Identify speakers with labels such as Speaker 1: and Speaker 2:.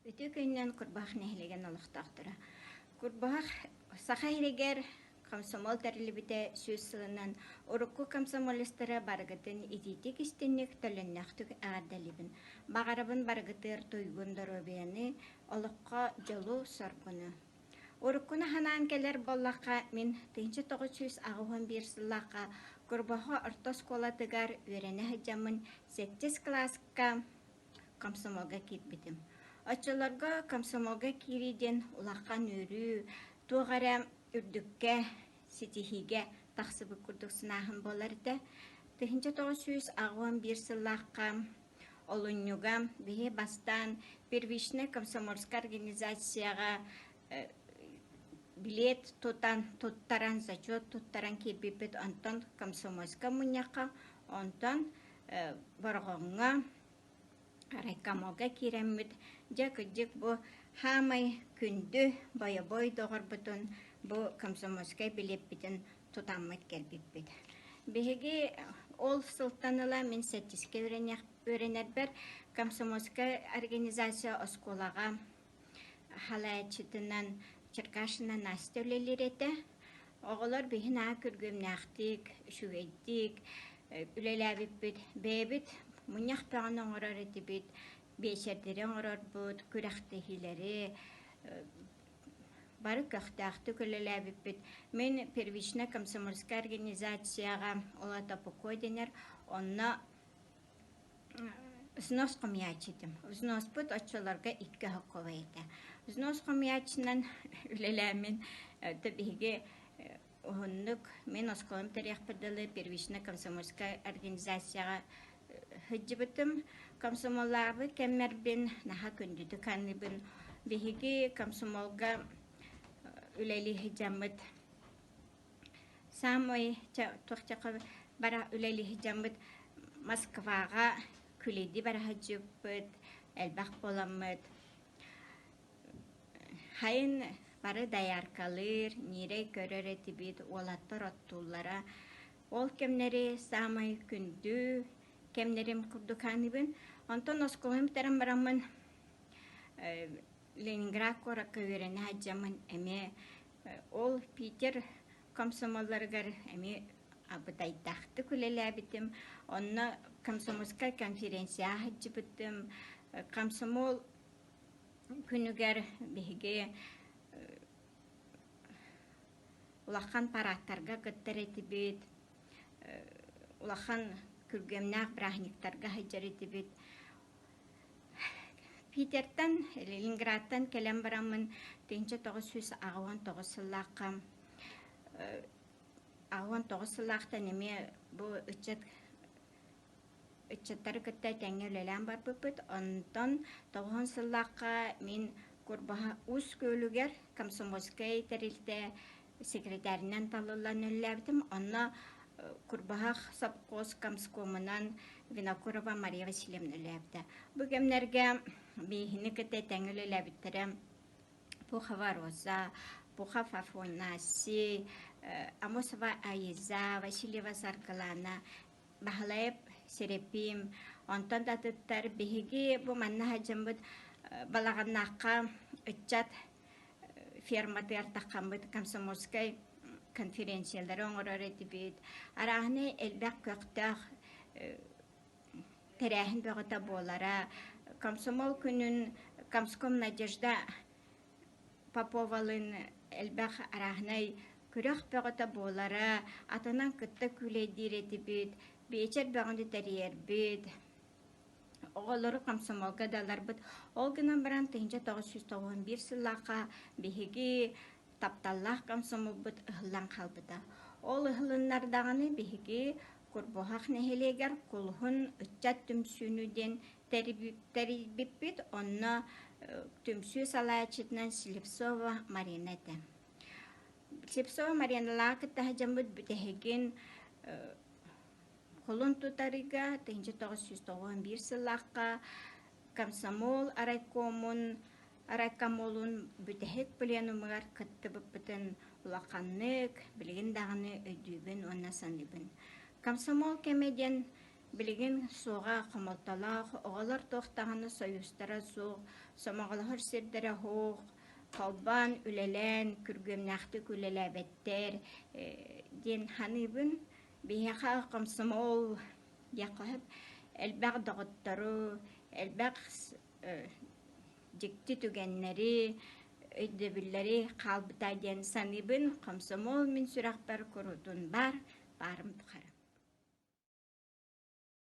Speaker 1: Өтө көннен курбах нехилеген олохтақтыра. Курбах саха хирегер комсомол тәрілібіте сөз сылынан урукку комсомолистары баргытын ититик истинник төленнәхтүк ағардалибін. Бағарабын баргытыр туйгундар обияны олыққа жолу соргуну. Уруккуна ханан келер боллаққа мен 1991 сыллаққа курбаха ортос колатыгар өрені хыджамын 8 класска комсомолга китбитим. Очолорго комсомолга кириден улаққан өрі, туғара үрдікке, сетихиге тақсыбы күрдік сынағын боларды. 1991 сыллаққа олынюға бейе бастан первичный комсомольская организацияға билет туттаран зачет, туттаран кебепет онтон комсомольска мұняқа, онтон барғонға райкамолга киреммит жак бу хамай күндү бой догор бутун бу комсомольская билеппитин тутаммыт келбиппит. Беги ол сылтаныла мен сеттиске өренербер комсомольская организация осколага халаячытынан Черкашина Настя үлелерете. Оғылар бейін күргөмнәқтік, шүгейдік, үлеләбіппіт, бәйбіт, мұняқ пәғын оңырар етібіт, бейшердері оңырар бұд, күрәқтігілері, бары көқтәқті үлеләбіппіт. Мен первична комсомольская организацияға олата покой денер, онна Взнос комиячитим. Взнос пут очоларга 2 хакова ете. Взнос комиячинан үлеләмин табиге оннук мен осколым тарих подалы первична комсомольская организацияга хыджибытым. Комсомолларбы кеммербин наха күндүдү каныбын биһиги комсомолга үлели хыджамыт. Самой туахчака бара үлели хыджамыт Москвага күлейді бараға жүппіт, әлбақ боламыд. Хайын бары даяркалыр, нерей көрер етібет, олаттыр оттулара. Ол кемнері самай күнді, кемнерім күрді қаныбын. Онтон осколым тәрім барамын Ленинград қораққа өрені хаджамын әме. Ол Питер комсомолларығар әме абытайдақты күлелі әбітім. Онна комсомольская конференция хаджибыттым. Комсомол күнігер беге улахан параттарға гыттар етібет, улахан күргемнақ брахниктарға хаджар етібет. Питертан, Ленинградтан келем барамын 1919 сыллаққа. 19 сыллақта неме бұл үтчеттары күтті тәңе өлелән бар бұпыт. Онтон 9 сыллаққа мен күрбаға ұс көлігер комсомольская тәрілді секретарінен талылан өлләбдім. Онна күрбаға сапқоз комскомынан Винокурова Мария Васильевна өлләбді. Бұгемнерге бейхіні күтті тәңе өлләбіттірі Пухова Роза, Пухов Афонасий, Амосова Аиза, Васильева Саркалана, Бахалаев Серепим, онтон датыттар беги бу манна хаджамбыт балаганнаққа үтчат ферматы артаққамбыт комсомольская конференциялары оңырар етібет. Арағыны әлбәк көқтақ тәрәхін бөғыта болара. Комсомол күнін Комском Надежда Поповалын әлбәк арағынай күрәқ бөғыта болара. Атынан күтті күлейдер етібет. Бейчер бәғынды тәрейер бейд. Оғылары комсомолға далар бұд. Ол гынан баран 1991 сыллаға бейгі тапталлақ комсомол бұд ұғылан қалбыда. Ол ұғылынлардағаны бейгі күрбоғақ нәхелегер құлғын үтчат түмсүнуден тәрібіп бейд. Онна түмсү салаячытынан Слепцова Марина әді. Слепцова Марина лақытта жамбыд бүтәхеген Холун тутарыга 1991 сыллаққа комсомол арайкомолун бүтәхек пленумығар кытты бұппытын улақаннык, білген дағыны өйдүйбін, онна саныбын. Комсомол кемеден билигин суға қомалталақ, оғалар тоқтағаны союстара суық, сомағылығыр сирдері хоқ, қалбан үлелен, күргемнәқті күлеләбеттер, ден ханыбын бейхаға қымсымол яқығып, әлбәқ дұғыттару, әлбәқ дикти түгеннері, өйдөбілләри қалбыта ден саныбын қымсымол мен сүрақпар көрудun барым тұқары.